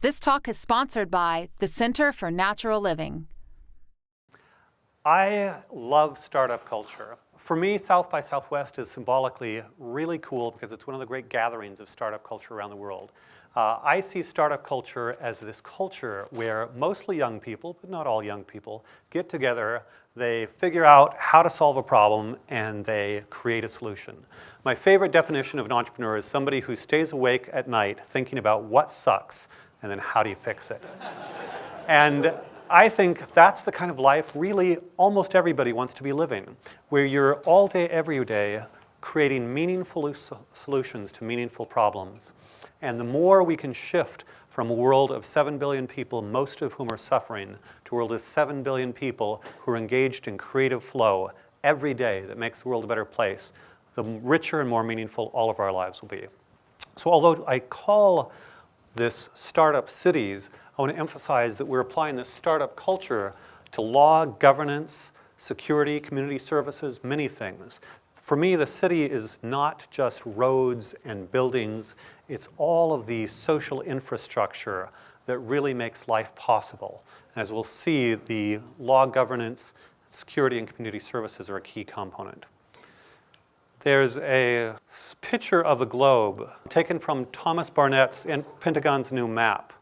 This talk is sponsored by the Center for Natural Living. I love startup culture. For me, South by Southwest is symbolically really cool because it's one of the great gatherings of startup culture around the world. I see startup culture as this culture where mostly young people, but not all young people, get together, they figure out how to solve a problem, and they create a solution. My favorite definition of an entrepreneur is somebody who stays awake at night thinking about what sucks, and then how do you fix it? And I think that's the kind of life really almost everybody wants to be living, where you're all day, every day, creating meaningful solutions to meaningful problems. And the more we can shift from a world of 7 billion people, most of whom are suffering, to a world of 7 billion people who are engaged in creative flow every day that makes the world a better place, the richer and more meaningful all of our lives will be. So although I call this startup cities, I want to emphasize that we're applying this startup culture to law, governance, security, community services, many things. For me, the city is not just roads and buildings, it's all of the social infrastructure that really makes life possible. As we'll see, the law, governance, security, and community services are a key component. There's a picture of the globe taken from Thomas Barnett's Pentagon's new map.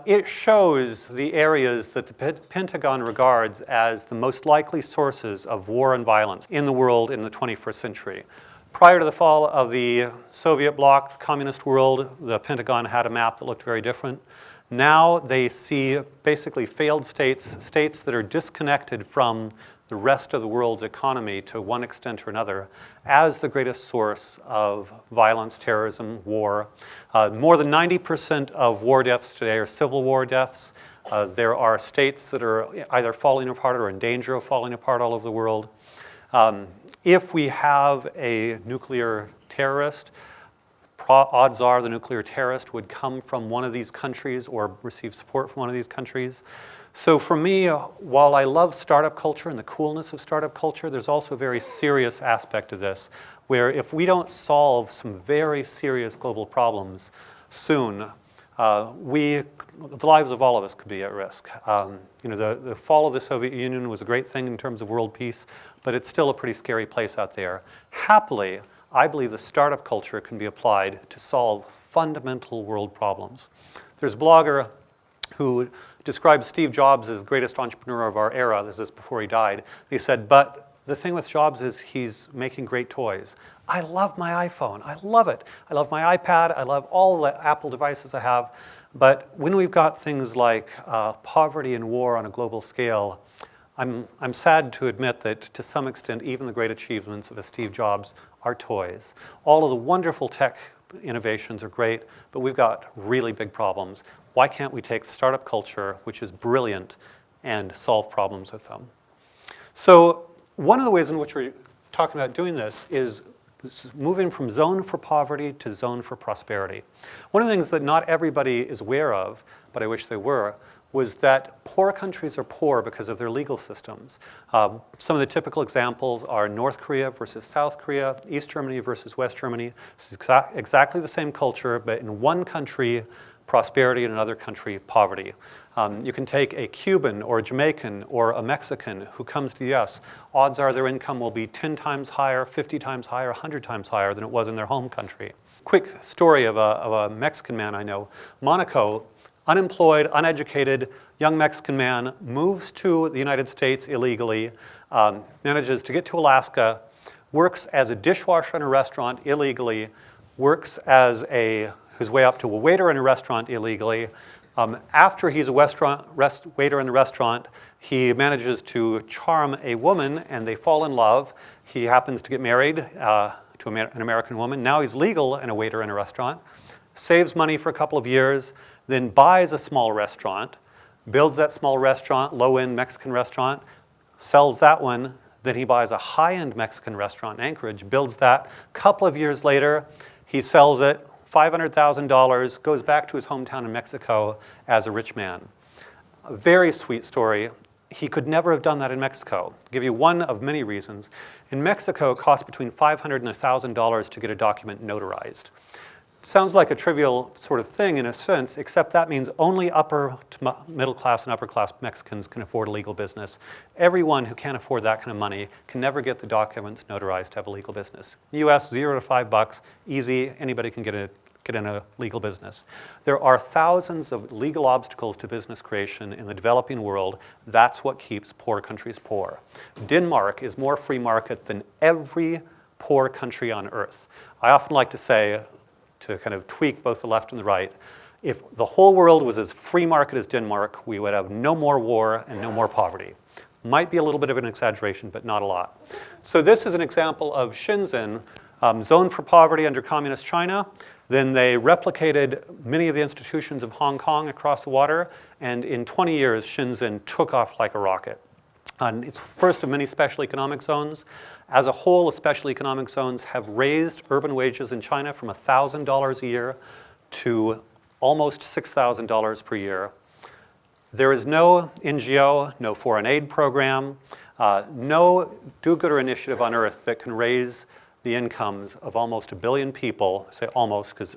It shows the areas that the Pentagon regards as the most likely sources of war and violence in the world in the 21st century. Prior to the fall of the Soviet bloc, the communist world, the Pentagon had a map that looked very different. Now they see basically failed states, states that are disconnected from the rest of the world's economy to one extent or another, as the greatest source of violence, terrorism, war. More than 90% of war deaths today are civil war deaths. There are states that are either falling apart or in danger of falling apart all over the world. If we have a nuclear terrorist, odds are the nuclear terrorist would come from one of these countries or receive support from one of these countries. So for me, while I love startup culture and the coolness of startup culture, there's also a very serious aspect of this, where if we don't solve some very serious global problems soon, the lives of all of us could be at risk. The fall of the Soviet Union was a great thing in terms of world peace, but it's still a pretty scary place out there. Happily, I believe the startup culture can be applied to solve fundamental world problems. There's a blogger who described Steve Jobs as the greatest entrepreneur of our era. This is before he died. He said, but the thing with Jobs is he's making great toys. I love my iPhone. I love it. I love my iPad. I love all the Apple devices I have. But when we've got things like poverty and war on a global scale, I'm sad to admit that to some extent, even the great achievements of a Steve Jobs are toys. All of the wonderful tech innovations are great, but we've got really big problems. Why can't we take startup culture, which is brilliant, and solve problems with them? So one of the ways in which we're talking about doing this is moving from zone for poverty to zone for prosperity. One of the things that not everybody is aware of, but I wish they were, was that poor countries are poor because of their legal systems. Some of the typical examples are North Korea versus South Korea, East Germany versus West Germany. It's exactly the same culture, but in one country, prosperity, in another country, poverty. You can take a Cuban or a Jamaican or a Mexican who comes to the US. Odds are their income will be 10 times higher, 50 times higher, 100 times higher than it was in their home country. Quick story of a Mexican man I know. Monaco, unemployed, uneducated, young Mexican man, moves to the United States illegally, manages to get to Alaska, works as a dishwasher in a restaurant illegally, works as his way up to a waiter in a restaurant illegally. After he's a waiter in the restaurant, he manages to charm a woman and they fall in love. He happens to get married to an American woman. Now he's legal and a waiter in a restaurant, saves money for a couple of years, then buys a small restaurant, builds that small restaurant, low-end Mexican restaurant, sells that one, then he buys a high-end Mexican restaurant in Anchorage, builds that. A couple of years later, he sells it, $500,000, goes back to his hometown in Mexico as a rich man. A very sweet story. He could never have done that in Mexico. I'll give you one of many reasons. In Mexico, it costs between $500 and $1,000 to get a document notarized. Sounds like a trivial sort of thing in a sense, except that means only upper to middle class and upper class Mexicans can afford a legal business. Everyone who can't afford that kind of money can never get the documents notarized to have a legal business. In the US, $0 to $5, easy, anybody can get in a legal business. There are thousands of legal obstacles to business creation in the developing world. That's what keeps poor countries poor. Denmark is more free market than every poor country on earth. I often like to say, to kind of tweak both the left and the right, if the whole world was as free market as Denmark, we would have no more war and no more poverty. Might be a little bit of an exaggeration, but not a lot. So this is an example of Shenzhen, zoned for poverty under communist China. Then they replicated many of the institutions of Hong Kong across the water, and in 20 years, Shenzhen took off like a rocket. It's first of many special economic zones. As a whole, the special economic zones have raised urban wages in China from $1,000 a year to almost $6,000 per year. There is no NGO, no foreign aid program, no do-gooder initiative on earth that can raise the incomes of almost 1 billion people. I say almost because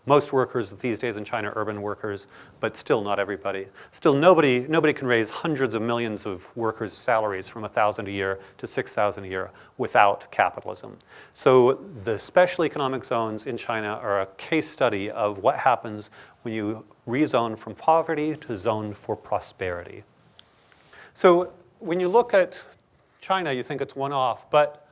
most workers these days in China are urban workers, but still not everybody. Still nobody can raise hundreds of millions of workers' salaries from $1,000 a year to $6,000 a year without capitalism. So the special economic zones in China are a case study of what happens when you rezone from poverty to zone for prosperity. So when you look at China, you think it's one-off, but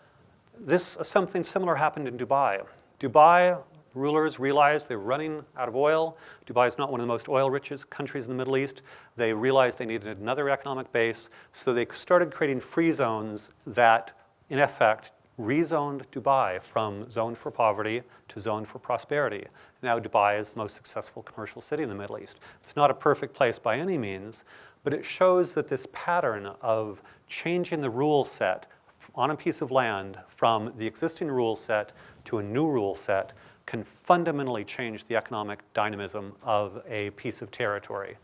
something similar happened in Dubai. Dubai rulers realized they were running out of oil. Dubai is not one of the most oil-rich countries in the Middle East. They realized they needed another economic base, so they started creating free zones that, in effect, rezoned Dubai from zone for poverty to zone for prosperity. Now Dubai is the most successful commercial city in the Middle East. It's not a perfect place by any means, but it shows that this pattern of changing the rule set on a piece of land from the existing rule set to a new rule set can fundamentally change the economic dynamism of a piece of territory.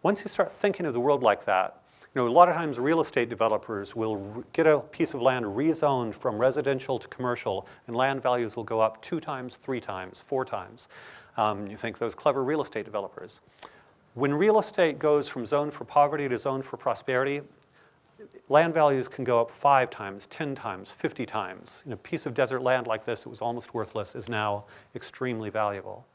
Once you start thinking of the world like that, a lot of times real estate developers will get a piece of land rezoned from residential to commercial, and land values will go up 2 times, 3 times, 4 times. You think those clever real estate developers. When real estate goes from zone for poverty to zone for prosperity, land values can go up 5 times, 10 times, 50 times. A piece of desert land like this that was almost worthless is now extremely valuable.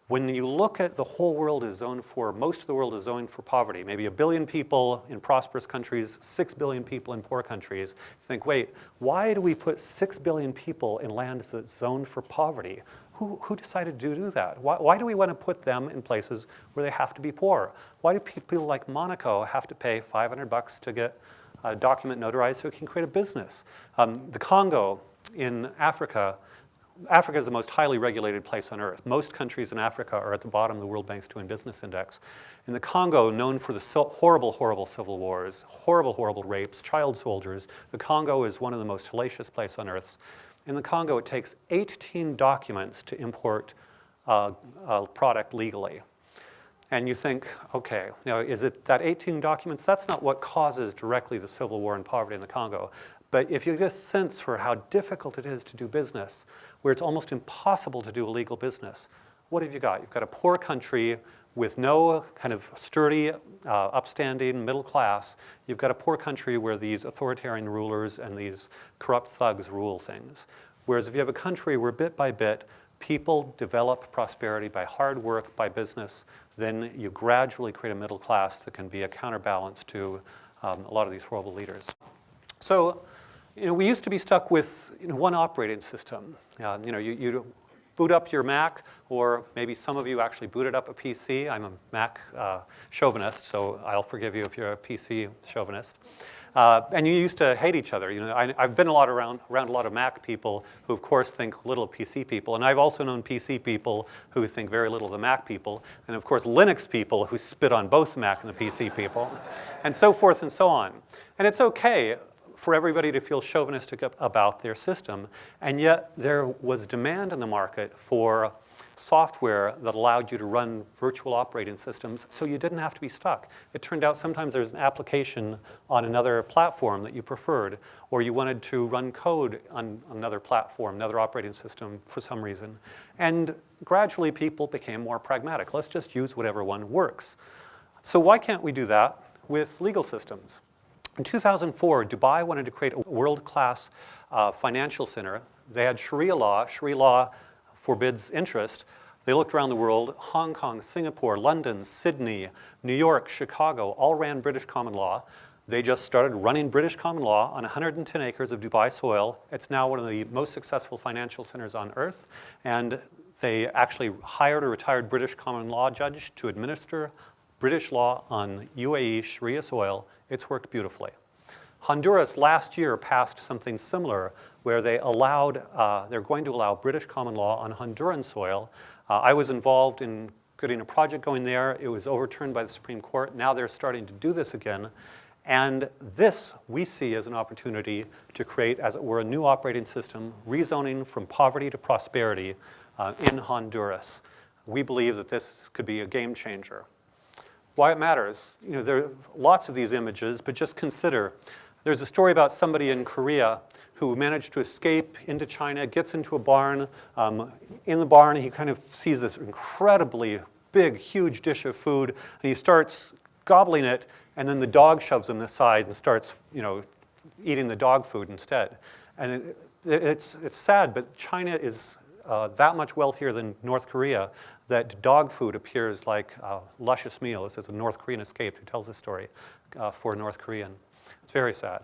When you look at the whole world as zoned for, most of the world is zoned for poverty, maybe 1 billion people in prosperous countries, 6 billion people in poor countries, you think, wait, why do we put 6 billion people in lands that's zoned for poverty? Who decided to do that? Why do we want to put them in places where they have to be poor? Why do people like Monaco have to pay $500 to get a document notarized so it can create a business? The Congo in Africa, Africa is the most highly regulated place on earth. Most countries in Africa are at the bottom of the World Bank's Doing Business Index. In the Congo, known for the horrible, horrible civil wars, horrible, horrible rapes, child soldiers, the Congo is one of the most hellacious places on earth. In the Congo, it takes 18 documents to import a product legally. And you think, okay, is it that 18 documents? That's not what causes directly the civil war and poverty in the Congo. But if you get a sense for how difficult it is to do business, where it's almost impossible to do a legal business, what have you got? You've got a poor country with no kind of sturdy, upstanding middle class. You've got a poor country where these authoritarian rulers and these corrupt thugs rule things. Whereas if you have a country where bit by bit, people develop prosperity by hard work, by business, then you gradually create a middle class that can be a counterbalance to a lot of these horrible leaders. So, we used to be stuck with one operating system. You boot up your Mac, or maybe some of you actually booted up a PC. I'm a Mac chauvinist, so I'll forgive you if you're a PC chauvinist. And you used to hate each other. I've been around a lot of Mac people who, of course, think little of PC people. And I've also known PC people who think very little of the Mac people. And, of course, Linux people who spit on both the Mac and the PC people. And so forth and so on. And it's okay for everybody to feel chauvinistic about their system. And yet there was demand in the market for software that allowed you to run virtual operating systems so you didn't have to be stuck. It turned out sometimes there's an application on another platform that you preferred, or you wanted to run code on another platform, another operating system for some reason. And gradually people became more pragmatic. Let's just use whatever one works. So why can't we do that with legal systems? In 2004, Dubai wanted to create a world-class financial center. They had Sharia law. Sharia law forbids interest. They looked around the world. Hong Kong, Singapore, London, Sydney, New York, Chicago all ran British common law. They just started running British common law on 110 acres of Dubai soil. It's now one of the most successful financial centers on earth. And they actually hired a retired British common law judge to administer British law on UAE Sharia soil. It's worked beautifully. Honduras last year passed something similar where they're going to allow British common law on Honduran soil. I was involved in getting a project going there. It was overturned by the Supreme Court. Now they're starting to do this again. And this we see as an opportunity to create, as it were, a new operating system, rezoning from poverty to prosperity in Honduras. We believe that this could be a game changer. Why it matters? There are lots of these images, but just consider. There's a story about somebody in Korea who managed to escape into China, gets into a barn. In the barn, he kind of sees this incredibly big, huge dish of food, and he starts gobbling it, and then the dog shoves him aside and starts, eating the dog food instead. And it's sad, but China is that much wealthier than North Korea that dog food appears like a luscious meal. This is a North Korean escaped who tells this story for a North Korean. It's very sad.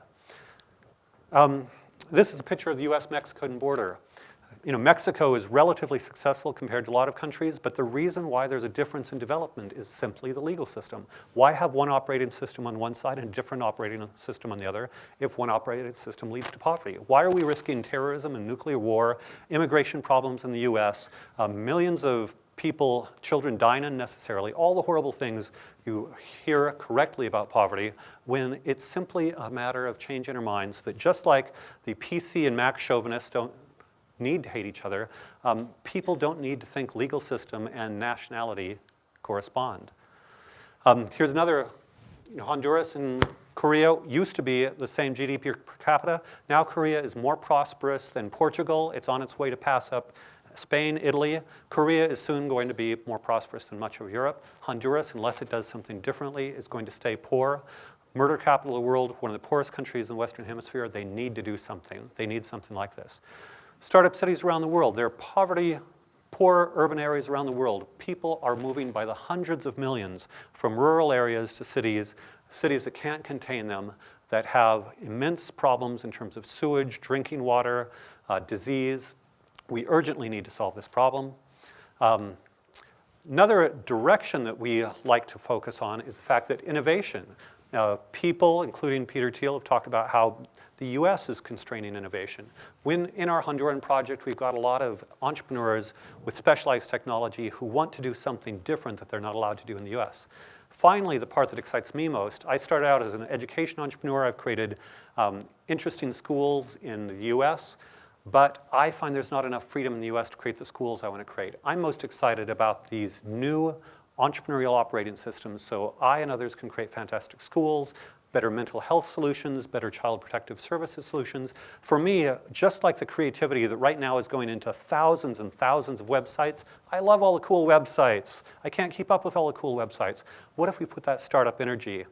This is a picture of the US-Mexican border. Mexico is relatively successful compared to a lot of countries, but the reason why there's a difference in development is simply the legal system. Why have one operating system on one side and a different operating system on the other if one operating system leads to poverty? Why are we risking terrorism and nuclear war, immigration problems in the US, millions of people, children dying unnecessarily, all the horrible things you hear correctly about poverty, when it's simply a matter of changing our minds that just like the PC and Mac chauvinists don't need to hate each other, people don't need to think legal system and nationality correspond. Here's another. Honduras and Korea used to be the same GDP per capita. Now Korea is more prosperous than Portugal. It's on its way to pass up Spain, Italy. Korea is soon going to be more prosperous than much of Europe. Honduras, unless it does something differently, is going to stay poor. Murder capital of the world, one of the poorest countries in the Western Hemisphere. They need to do something. They need something like this. Startup cities around the world. There are poor urban areas around the world. People are moving by the hundreds of millions from rural areas to cities that can't contain them, that have immense problems in terms of sewage, drinking water, disease. We urgently need to solve this problem. Another direction that we like to focus on is the fact that innovation. People, including Peter Thiel, have talked about how the US is constraining innovation. In our Honduran project, we've got a lot of entrepreneurs with specialized technology who want to do something different that they're not allowed to do in the US. Finally, the part that excites me most, I started out as an education entrepreneur. I've created interesting schools in the US, but I find there's not enough freedom in the US to create the schools I want to create. I'm most excited about these new entrepreneurial operating systems so I and others can create fantastic schools, better mental health solutions, better child protective services solutions. For me, just like the creativity that right now is going into thousands and thousands of websites, I love all the cool websites. I can't keep up with all the cool websites. What if we put that startup energy,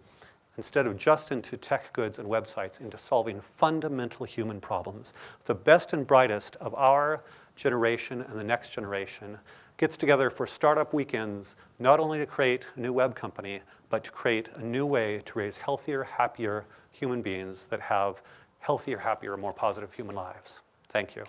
instead of just into tech goods and websites, into solving fundamental human problems? The best and brightest of our generation and the next generation gets together for startup weekends, not only to create a new web company, but to create a new way to raise healthier, happier human beings that have healthier, happier, more positive human lives. Thank you.